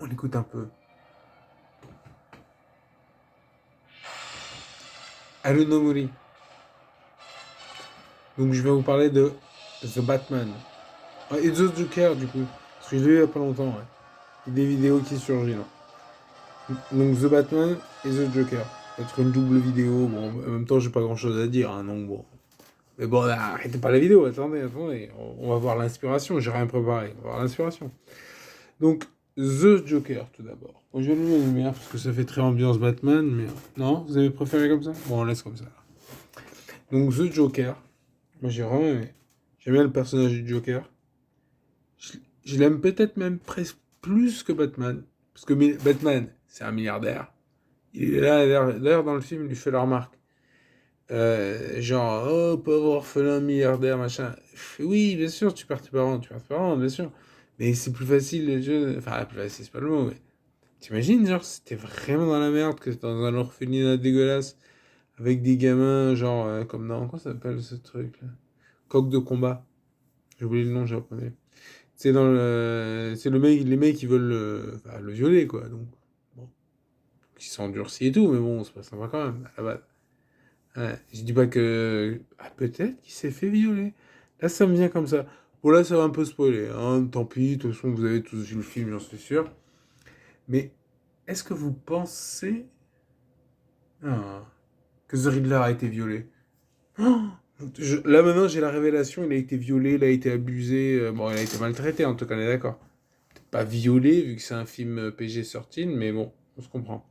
On écoute un peu. Alunomori. Donc je vais vous parler de The Batman. Et The Joker du coup. Parce que je l'ai vu il y a pas longtemps. Ouais. Il y a des vidéos qui surgissent là. Donc The Batman et The Joker. Peut-être une double vidéo. Bon, en même temps, j'ai pas grand chose à dire. Hein, donc bon. Mais bon, là, arrêtez pas la vidéo. Attendez. On va voir l'inspiration. J'ai rien préparé. On va voir l'inspiration. Donc, The Joker tout d'abord. Bon, je vais allumer la lumière parce que ça fait très ambiance Batman. Mais non, vous avez préféré comme ça? Bon, on laisse comme ça. Donc, The Joker. Moi, j'ai vraiment aimé. J'aime bien le personnage du Joker. Je l'aime peut-être même presque plus que Batman. Parce que Batman, c'est un milliardaire. Il est là, d'ailleurs, dans le film, il lui fait la remarque. Genre, oh, pauvre orphelin milliardaire, machin. Oui, bien sûr, tu perds tes parents, bien sûr. Mais c'est plus facile, les jeux. Enfin, plus facile, c'est pas le mot, mais. T'imagines, genre, si t'es vraiment dans la merde, que t'es dans un orphelinat dégueulasse, avec des gamins, genre, comme dans. Comment ça s'appelle ce truc-là? Coq de combat. J'ai oublié le nom japonais. C'est le mec, les mecs qui veulent enfin, le violer, quoi. Donc, bon, qui s'endurcit et tout, mais bon, c'est pas sympa quand même, à la base. Ouais, je dis pas que. Ah, peut-être qu'il s'est fait violer. Là, ça me vient comme ça. Bon, là, ça va un peu spoiler, hein. Tant pis, de toute façon, vous avez tous vu le film, j'en suis sûr. Mais est-ce que vous pensez ah, que The Riddler a été violé? Oh, là, maintenant, j'ai la révélation, il a été violé, il a été abusé. Bon, il a été maltraité, en tout cas, on est d'accord. Pas violé, vu que c'est un film PG-13, mais bon, on se comprend.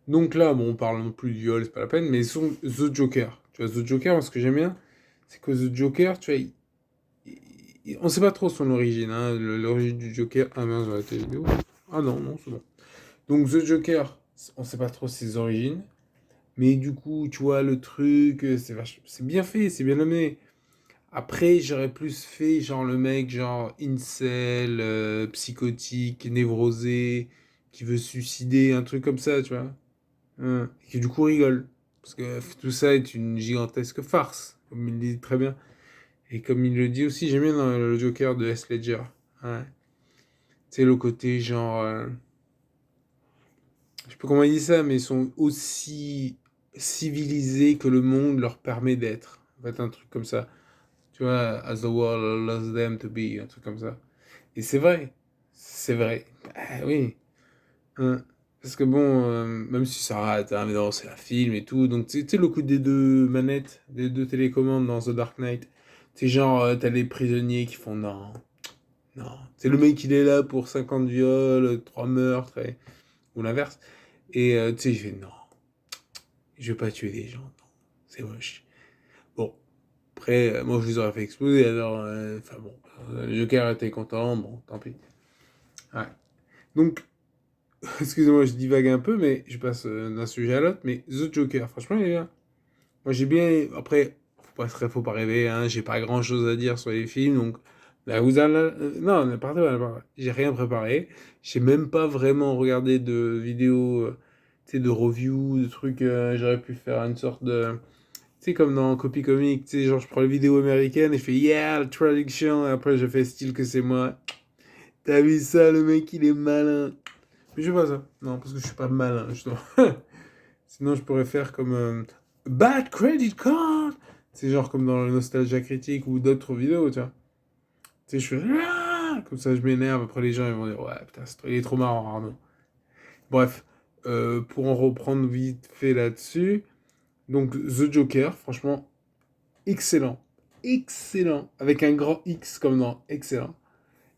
Donc là, bon, on parle non plus de viol, c'est pas la peine, mais The Joker. Tu vois, The Joker, moi, ce que j'aime bien, c'est que The Joker, tu vois, on sait pas trop son origine, hein, l'origine du Joker. Ah mince, j'ai arrêté la vidéo. Ah non, non, c'est bon. Donc The Joker, on sait pas trop ses origines, mais du coup, tu vois, le truc, c'est bien fait, c'est bien amené. Après, j'aurais plus fait genre le mec, genre incel, psychotique, névrosé, qui veut se suicider, un truc comme ça, tu vois. Hein, et qui du coup rigole. Parce que tout ça est une gigantesque farce, comme il dit très bien. Et comme il le dit aussi, j'aime bien dans le Joker de S. Ledger. Ouais. Tu sais, le côté genre. Je sais pas comment il dit ça, mais ils sont aussi civilisés que le monde leur permet d'être. En fait, un truc comme ça. Tu vois, as the world allows them to be, un truc comme ça. Et c'est vrai. C'est vrai. Ah, oui. Hein. Parce que bon, même si ça rate, hein, mais non, c'est un film et tout. Donc, tu sais, le coup des deux manettes, des deux télécommandes dans The Dark Knight. C'est genre, t'as les prisonniers qui font non, non. C'est le mec, il est là pour 50 viols, 3 meurtres, ou l'inverse. Et tu sais, il fait non, je vais pas tuer des gens, non, c'est moche. Bon, après, moi, je vous aurais fait exploser, alors, enfin bon, le Joker était content, bon, tant pis. Ouais. Donc, excusez-moi, je divague un peu, mais je passe d'un sujet à l'autre. Mais The Joker, franchement, il est bien. Moi, j'ai bien. Après, faut pas rêver, hein. J'ai pas grand chose à dire sur les films, donc. Là, vous allez. Non, n'importe quoi. J'ai rien préparé. J'ai même pas vraiment regardé de vidéos, tu sais, de reviews, de trucs. J'aurais pu faire une sorte de. Tu sais, comme dans Copy Comic, tu sais, genre, je prends les vidéos américaines et je fais yeah, la traduction, et après, je fais style que c'est moi. T'as vu ça, le mec, il est malin. Mais je fais pas ça. Non, parce que je suis pas malin, justement. Sinon, je pourrais faire comme Bad Credit Card. C'est genre comme dans le Nostalgia Critique ou d'autres vidéos, tu vois. Tu sais, je fais ah comme ça, je m'énerve. Après, les gens ils vont dire ouais, putain, il est trop marrant, Arnaud. Bref, pour en reprendre vite fait là-dessus. Donc, The Joker, franchement, excellent. Excellent. Avec un grand X comme dans excellent.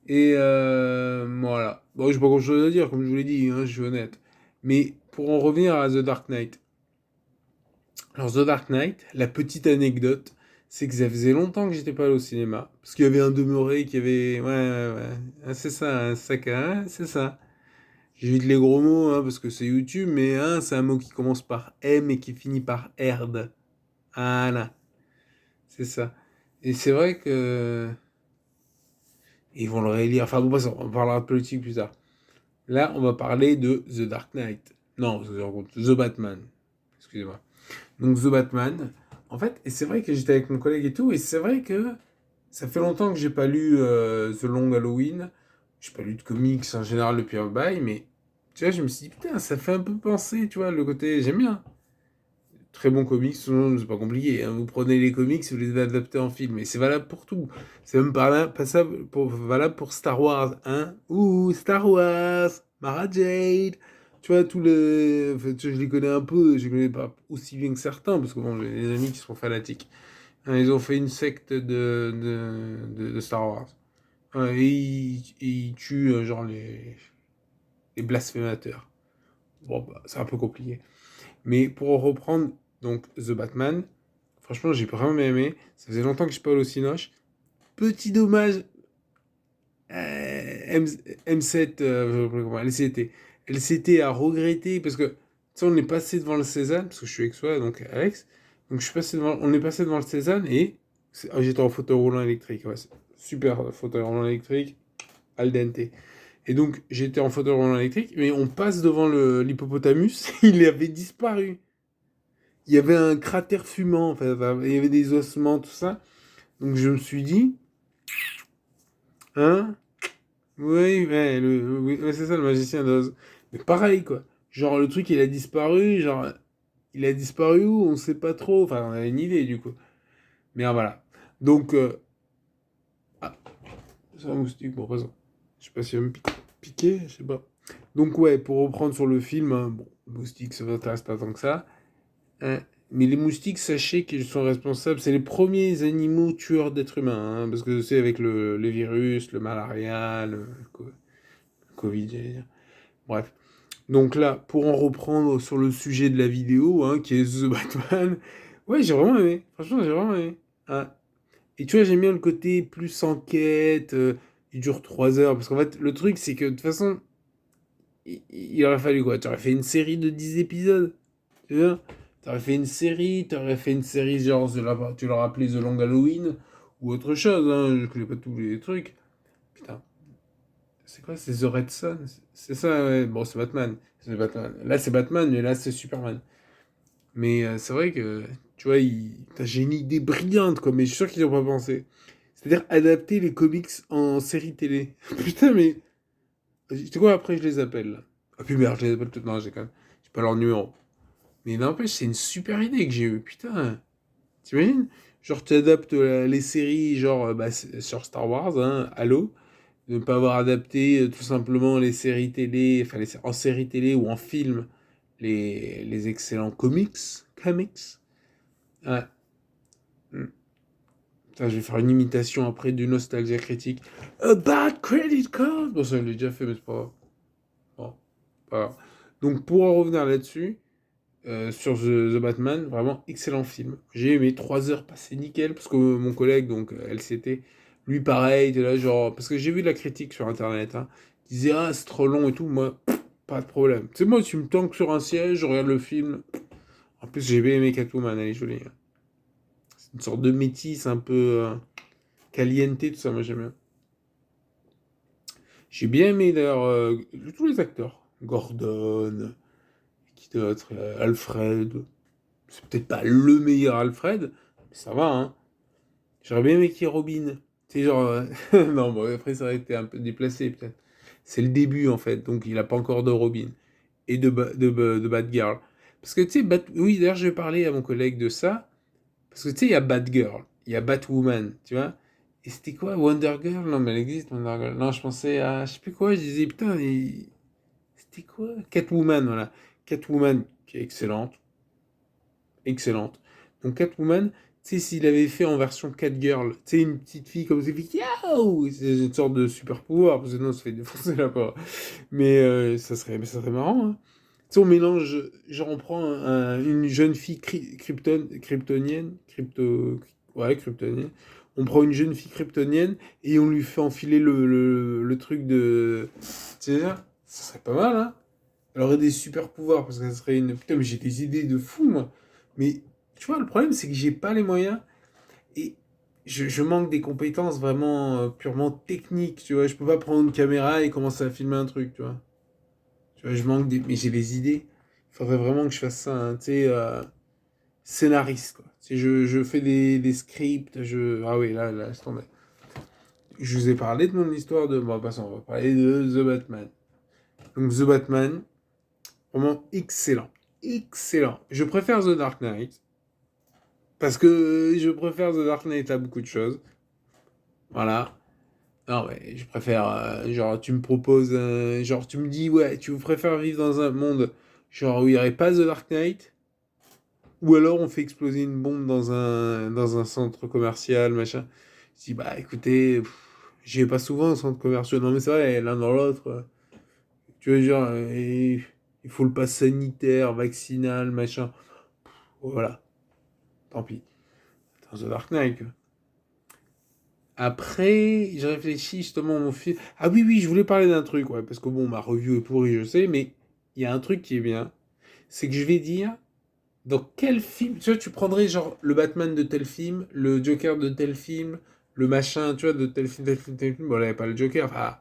Et voilà. Bon, j'ai pas grand chose à dire, comme je vous l'ai dit, hein, je suis honnête. Mais pour en revenir à The Dark Knight. Alors, The Dark Knight, la petite anecdote, c'est que ça faisait longtemps que j'étais pas allé au cinéma. Parce qu'il y avait un demeuré qui avait. Ouais. Ah, c'est ça, un sac à. C'est ça. J'évite les gros mots, hein, parce que c'est YouTube, mais hein, c'est un mot qui commence par M et qui finit par RD. Voilà. C'est ça. Et c'est vrai que. Ils vont le réélire. Enfin, bon, on parlera de politique plus tard. Là, on va parler de The Dark Knight. Non, The Batman. Excusez-moi. Donc The Batman. En fait, et c'est vrai que j'étais avec mon collègue et tout, et c'est vrai que ça fait longtemps que j'ai pas lu The Long Halloween. j'ai pas lu de comics en général depuis un bail, mais tu vois, je me suis dit, putain, ça fait un peu penser, tu vois, le côté, j'aime bien. Très bon comics, sinon c'est pas compliqué, hein. Vous prenez les comics, vous les adaptez en film, et c'est valable pour tout. C'est même valable pour Star Wars, hein. Ouh, Star Wars, Mara Jade. Tu vois, tous les. En fait, je les connais un peu, je les connais pas aussi bien que certains, parce que bon, j'ai des amis qui sont fanatiques. Hein, ils ont fait une secte de Star Wars. Hein, et ils tuent, genre, les blasphémateurs. Bon, bah, c'est un peu compliqué. Mais pour reprendre, donc, The Batman, franchement, j'ai vraiment aimé. Ça faisait longtemps que je parle au Cinoche. Petit dommage, M, M7, LCT. LCT a regretté parce que, tu sais, on est passé devant le Cézanne, parce que je suis avec soi, donc Alex. Donc, on est passé devant le Cézanne et j'étais en fauteuil roulant électrique. Ouais, super fauteuil roulant électrique, al dente. Et donc, j'étais en fauteuil roulant électrique, mais on passe devant l'hippopotamus, il avait disparu. Il y avait un cratère fumant, en fait, il y avait des ossements, tout ça. Donc je me suis dit, hein? Oui, ouais, oui, ouais, c'est ça le magicien d'Oz. Mais pareil, quoi. Genre, le truc, il a disparu, genre, il a disparu où? On sait pas trop. Enfin, on a une idée, du coup. Mais voilà. Donc, ah, c'est un moustique, bon, raison. Je sais pas si il va me piquer, je sais pas. Donc, ouais, pour reprendre sur le film, hein, bon, moustique, ça m'intéresse pas tant que ça. Hein. Mais les moustiques, sachez qu'ils sont responsables. C'est les premiers animaux tueurs d'êtres humains. Hein, parce que c'est avec les virus, le malaria, le Covid, j'allais dire. Bref. Donc là, pour en reprendre sur le sujet de la vidéo, hein, qui est The Batman, ouais, j'ai vraiment aimé. Franchement, j'ai vraiment aimé. Hein. Et tu vois, j'aime bien le côté plus enquête. Il dure 3 heures. Parce qu'en fait, le truc, c'est que de toute façon, il aurait fallu quoi? Tu aurais fait une série de 10 épisodes. Tu vois? T'aurais fait une série genre, tu l'aurais appelé The Long Halloween ou autre chose, hein, je connais pas tous les trucs. Putain, c'est quoi? C'est The Red Son? C'est ça, ouais. Bon, c'est Batman. C'est Batman. Là, c'est Batman, mais là, c'est Superman. Mais c'est vrai que, tu vois, j'ai une idée brillante, quoi, mais je suis sûr qu'ils n'ont pas pensé. C'est-à-dire adapter les comics en série télé. Putain, mais. Tu sais quoi, après, je les appelle, là. Ah, puis merde, je les appelle toutes. Non, j'ai pas leur numéro. Mais n'empêche, c'est une super idée que j'ai eue. Putain. T'imagines? Genre, tu adaptes les séries, genre, bah, sur Star Wars, hein, Halo, de ne pas avoir adapté tout simplement les séries télé, enfin, en série télé ou en film, les excellents comics. Ouais. Hmm. Putain, je vais faire une imitation après du Nostalgia Critique. A bad credit card! Bon, ça, je l'ai déjà fait, mais c'est pas grave. Bon, pas grave. Donc, pour en revenir là-dessus, sur The Batman, vraiment excellent film. J'ai aimé 3 heures passées nickel, parce que mon collègue, donc LCT, lui pareil, était là genre, parce que j'ai vu de la critique sur internet, hein, il disait ah c'est trop long et tout, moi, pas de problème. C'est moi, tu me tankes sur un siège, je regarde le film. En plus, j'ai bien aimé Catwoman, elle est jolie. Hein. C'est une sorte de métis un peu caliente, tout ça, moi j'aime bien. J'ai bien aimé d'ailleurs tous les acteurs. Gordon, qui d'autre, Alfred. C'est peut-être pas le meilleur Alfred, mais ça va, hein. J'aurais bien aimé qu'il y ait Robin. Tu sais, genre. Non, bon, après, ça aurait été un peu déplacé, peut-être. C'est le début, en fait, donc il a pas encore de Robin. Et de Batgirl. Parce que, tu sais, oui, d'ailleurs, je vais parler à mon collègue de ça. Parce que, tu sais, il y a Batgirl, il y a Batwoman, tu vois. Et c'était quoi, Wonder Girl? Non, mais elle existe, Wonder Girl. Non, je pensais à. Je sais plus quoi, je disais, putain, c'était quoi? Catwoman, voilà. Catwoman, qui est excellente. Excellente. Donc Catwoman, tu sais, s'il avait fait en version Catgirl, tu sais, une petite fille comme ça, qui fait Yaouh! C'est une sorte de super pouvoir, parce que sinon, on se fait défoncer là pas. Mais ça serait marrant, hein. Tu sais, on mélange, genre on prend une jeune fille kryptonienne, ouais, kryptonienne. On prend une jeune fille kryptonienne et on lui fait enfiler le truc de. Tu sais, ça serait pas mal, hein? Elle aurait des super pouvoirs parce que ça serait une. Putain, mais j'ai des idées de fou, moi. Mais tu vois, le problème, c'est que j'ai pas les moyens et je manque des compétences vraiment purement techniques, tu vois. Je peux pas prendre une caméra et commencer à filmer un truc, tu vois. Tu vois, je manque des. Mais j'ai des idées. Il faudrait vraiment que je fasse ça, hein, tu sais, scénariste, quoi. Tu sais, je fais des scripts, Ah oui, là, laisse tomber. je vous ai parlé de mon histoire de... Bon, passons, on va parler de The Batman. Donc The Batman, vraiment excellent. Excellent. Je préfère The Dark Knight. Parce que je préfère The Dark Knight à beaucoup de choses. Voilà. Non, mais je préfère... genre, tu me proposes... genre, tu me dis, ouais, tu préfères vivre dans un monde... Genre, où il n'y aurait pas The Dark Knight. Ou alors, on fait exploser une bombe dans un centre commercial, machin. Je dis, bah, écoutez... J'y vais pas souvent au centre commercial. Non, mais c'est vrai, l'un dans l'autre. Tu veux dire, il faut le pass sanitaire, vaccinal, machin. Voilà, tant pis. Dans The Dark Knight. Après, j'ai réfléchi justement à mon film. Ah oui, oui, je voulais parler d'un truc, ouais, parce que bon, ma review est pourrie, je sais, mais il y a un truc qui est bien. C'est que je vais dire, dans quel film, tu vois, tu prendrais genre le Batman de tel film, le Joker de tel film, le machin, tu vois, de tel film, tel film, tel film. Bon, là, il n'y a pas le Joker, enfin,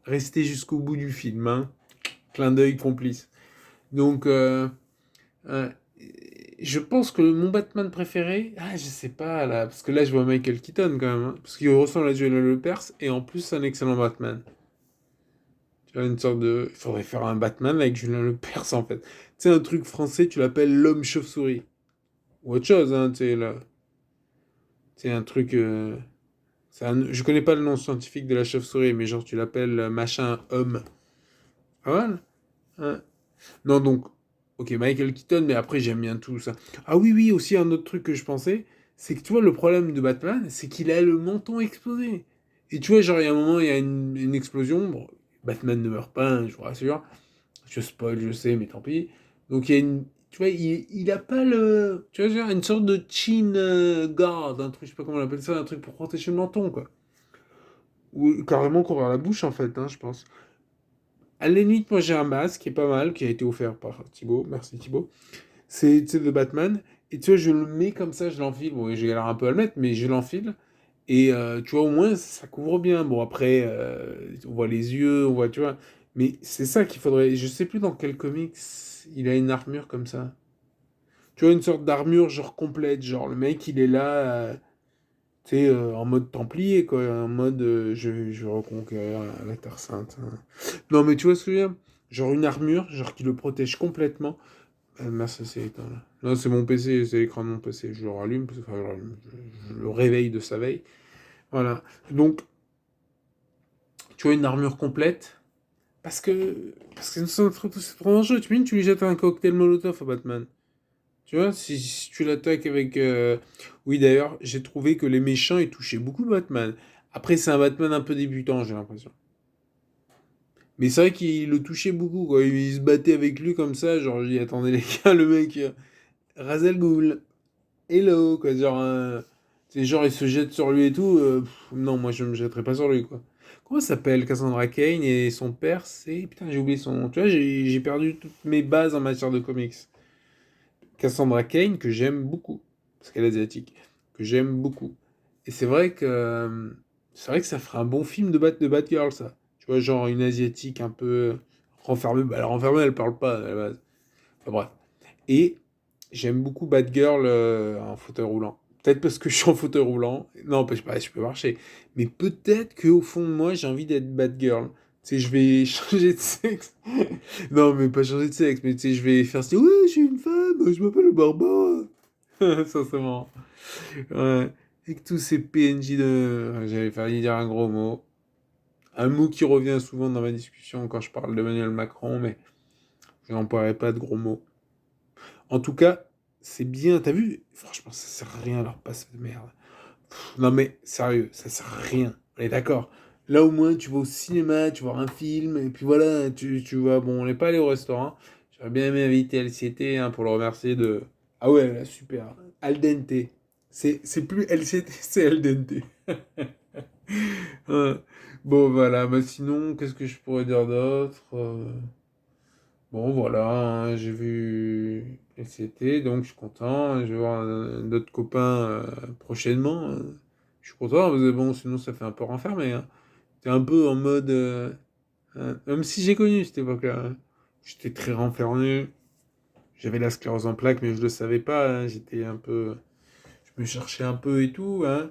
restez jusqu'au bout du film, hein. Clin d'œil complice. Donc, euh, je pense que mon Batman préféré, je sais pas là, parce que là je vois Michael Keaton quand même, hein, parce qu'il ressemble à Julien Lepers et en plus c'est un excellent Batman. Tu vois, une sorte de, il faudrait faire un Batman avec Julien Lepers en fait. Tu sais, un truc français, tu l'appelles l'homme chauve-souris ou autre chose, hein, tu sais là, c'est un truc. Je connais pas le nom scientifique de la chauve-souris, mais genre tu l'appelles machin homme. Pas mal. Hein. Non, donc, ok, Michael Keaton, mais après, j'aime bien tout ça. Ah oui, oui, aussi un autre truc que je pensais, c'est que tu vois, le problème de Batman, c'est qu'il a le menton explosé. Et tu vois, genre, il y a un moment, il y a une explosion. Bon, Batman ne meurt pas, hein, je vous rassure. Je spoil, je sais, mais tant pis. Donc, il y a une. Tu vois, il a pas le. Tu vois, genre, une sorte de chin guard, un truc, je sais pas comment on appelle ça, un truc pour protéger le menton, quoi. Ou carrément couvrir la bouche, en fait, hein, je pense. À la limite, moi, j'ai un masque qui est pas mal, qui a été offert par Thibaut. Merci Thibaut. C'est, tu sais, de Batman. Et tu vois, je le mets comme ça, je l'enfile. Bon, j'ai galère un peu à le mettre, mais je l'enfile. Et tu vois, au moins, ça couvre bien. Bon, après, on voit les yeux, on voit, tu vois. Mais c'est ça qu'il faudrait. Je sais plus dans quel comics il a une armure comme ça. Tu vois, une sorte d'armure, genre complète. Genre, le mec, il est là, tu sais, en mode templier, quoi. En mode, je vais reconquérir la Terre Sainte, hein. Non, mais tu vois ce que je veux dire? Genre une armure, genre qui le protège complètement. Merci, c'est éteint là. Non, c'est mon PC, c'est l'écran de mon PC. Je le rallume, enfin, je le réveille de sa veille. Voilà. Donc, tu vois une armure complète. Parce que c'est trop dangereux. Tu imagines, tu lui jettes un cocktail Molotov à Batman. Tu vois, si tu l'attaques avec. Oui, d'ailleurs, j'ai trouvé que les méchants, ils touchaient beaucoup Batman. Après, c'est un Batman un peu débutant, j'ai l'impression. Mais c'est vrai qu'il le touchait beaucoup, quoi. Il se battait avec lui comme ça, genre, j'y attendais les gars, le mec. Ra's al Ghul. Hello, quoi. Genre, c'est genre, il se jette sur lui et tout. Non, moi, je me jetterai pas sur lui, quoi. Comment ça s'appelle Cassandra Cain et son père, c'est. Putain, j'ai oublié son nom. Tu vois, j'ai perdu toutes mes bases en matière de comics. Cassandra Cain, que j'aime beaucoup, parce qu'elle est asiatique, que j'aime beaucoup. Et c'est vrai que ça ferait un bon film de Batgirl, ça. Tu vois, genre une asiatique un peu renfermée. Bah, elle renfermée, elle parle pas à la base. Enfin, bref. Et j'aime beaucoup Batgirl en fauteuil roulant. Peut-être parce que je suis en fauteuil roulant. Non, je sais pas, je peux marcher. Mais peut-être qu'au fond de moi, j'ai envie d'être Batgirl. Tu sais, je vais changer de sexe. Non, mais pas changer de sexe, mais tu sais, je vais faire style, ouais, je suis une femme, je m'appelle Barbara. Ça, c'est marrant. Ouais. Et que tous ces PNJ de. J'avais failli dire un gros mot. Un mot qui revient souvent dans ma discussion quand je parle d'Emmanuel Macron, mais je n'emploierai pas de gros mots. En tout cas, c'est bien. T'as vu? Franchement, ça sert à rien leur passe de merde. Non, mais sérieux, ça sert à rien. On est d'accord. Là, au moins, tu vas au cinéma, tu vois un film, et puis voilà, tu vois. Bon, on n'est pas allé au restaurant. J'aurais bien aimé inviter LCT hein, pour le remercier de. Ah ouais, là, super. Al dente. C'est plus LCT, c'est Al dente. Ouais. Bon, voilà. Bah, sinon, qu'est-ce que je pourrais dire d'autre? Bon, voilà, hein, j'ai vu LCT, donc je suis content. Je vais voir d'autres copains prochainement, hein. Je suis content, parce que bon, sinon ça fait un peu renfermé, hein. T'es un peu en mode. Même si j'ai connu cette époque-là, hein. J'étais très renfermé. J'avais la sclérose en plaques, mais je le savais pas, hein. J'étais un peu. Je me cherchais un peu et tout, hein.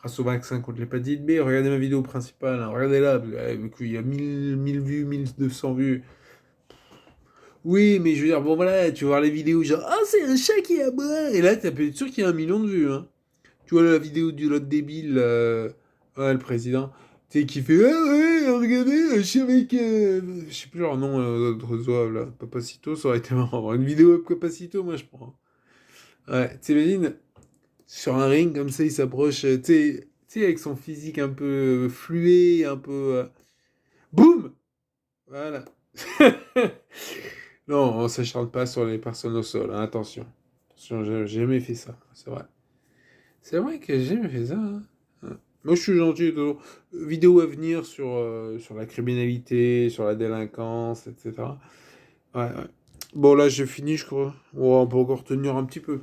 grâce au vaccin contre l'hépatite B. Regardez ma vidéo principale, hein, regardez-la, il y a 1000 vues, 1200 vues. Oui, mais je veux dire, bon voilà, tu vas voir les vidéos genre, ah, c'est un chat qui aboie. Et là, t'es sûr qu'il y a 1 million de vues, hein. Tu vois la vidéo du l'autre débile, ouais, le président, tu sais, qui fait, ah ouais, regardez, je suis avec, je sais plus leur nom, l'autre zouave, là, Papacito, ça aurait été marrant. Avoir une vidéo avec Papacito, moi, je prends. Ouais, t'imagines, sur un ring, comme ça, il s'approche, tu sais, avec son physique un peu fluet, un peu, boum! Voilà. Non, on s'acharne pas sur les personnes au sol, hein, attention. Attention, j'ai jamais fait ça, c'est vrai. C'est vrai que j'ai jamais fait ça, hein. Ouais. Moi, je suis gentil, toujours. Vidéo à venir sur la criminalité, sur la délinquance, etc. Ouais, ouais. Bon, là, j'ai fini, je crois. Oh, on peut encore tenir un petit peu.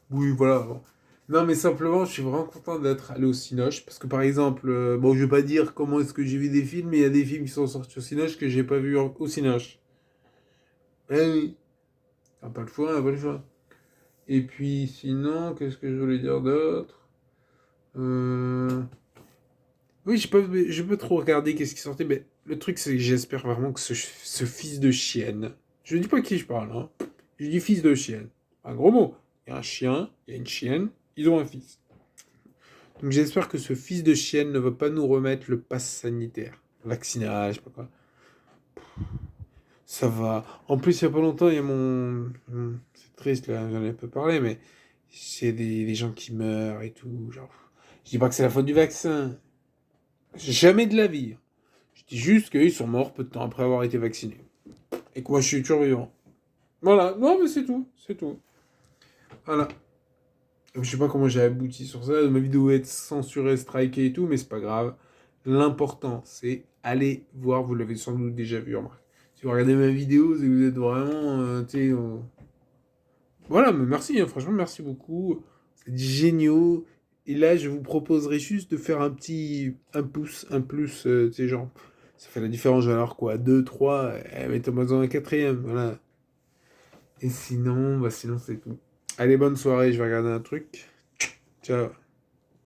Oui, voilà. Bon. Non, mais simplement, je suis vraiment content d'être allé au Cinoche. Parce que, par exemple, bon, je vais pas dire comment est-ce que j'ai vu des films, mais il y a des films qui sont sortis au Cinoche que j'ai pas vu au Cinoche. Eh oui. Ah, pas le choix, pas le choix. Et puis, sinon, qu'est-ce que je voulais dire d'autre? Euh... Oui, j'ai pas trop regardé qu'est-ce qui sortait, mais le truc, c'est que j'espère vraiment que ce fils de chienne, je dis pas qui je parle, hein, je dis fils de chienne, un gros mot. Il y a un chien, il y a une chienne, ils ont un fils. Donc j'espère que ce fils de chienne ne va pas nous remettre le pass sanitaire, vaccinal, je sais pas quoi. Ça va. En plus, il y a pas longtemps, il y a c'est triste, là, j'en ai un peu parlé, mais c'est des gens qui meurent et tout, genre. Je dis pas que c'est la faute du vaccin. Jamais de la vie. Je dis juste qu'ils sont morts peu de temps après avoir été vaccinés. Et que moi, je suis toujours vivant. Voilà. Non, mais c'est tout. C'est tout. Voilà. Je sais pas comment j'ai abouti sur ça. Ma vidéo va être censurée, strikée et tout, mais c'est pas grave. L'important, c'est aller voir. Vous l'avez sans doute déjà vu, remarque. Si vous regardez ma vidéo, c'est que vous êtes vraiment, tu sais, voilà, mais merci, hein, franchement, merci beaucoup. C'est génial. Et là, je vous proposerai juste de faire un pouce, un plus, tu sais, genre, ça fait la différence, alors quoi, 2 3 mettez-moi dans un quatrième, voilà. Et sinon, bah sinon c'est tout. Allez, bonne soirée, je vais regarder un truc. Ciao.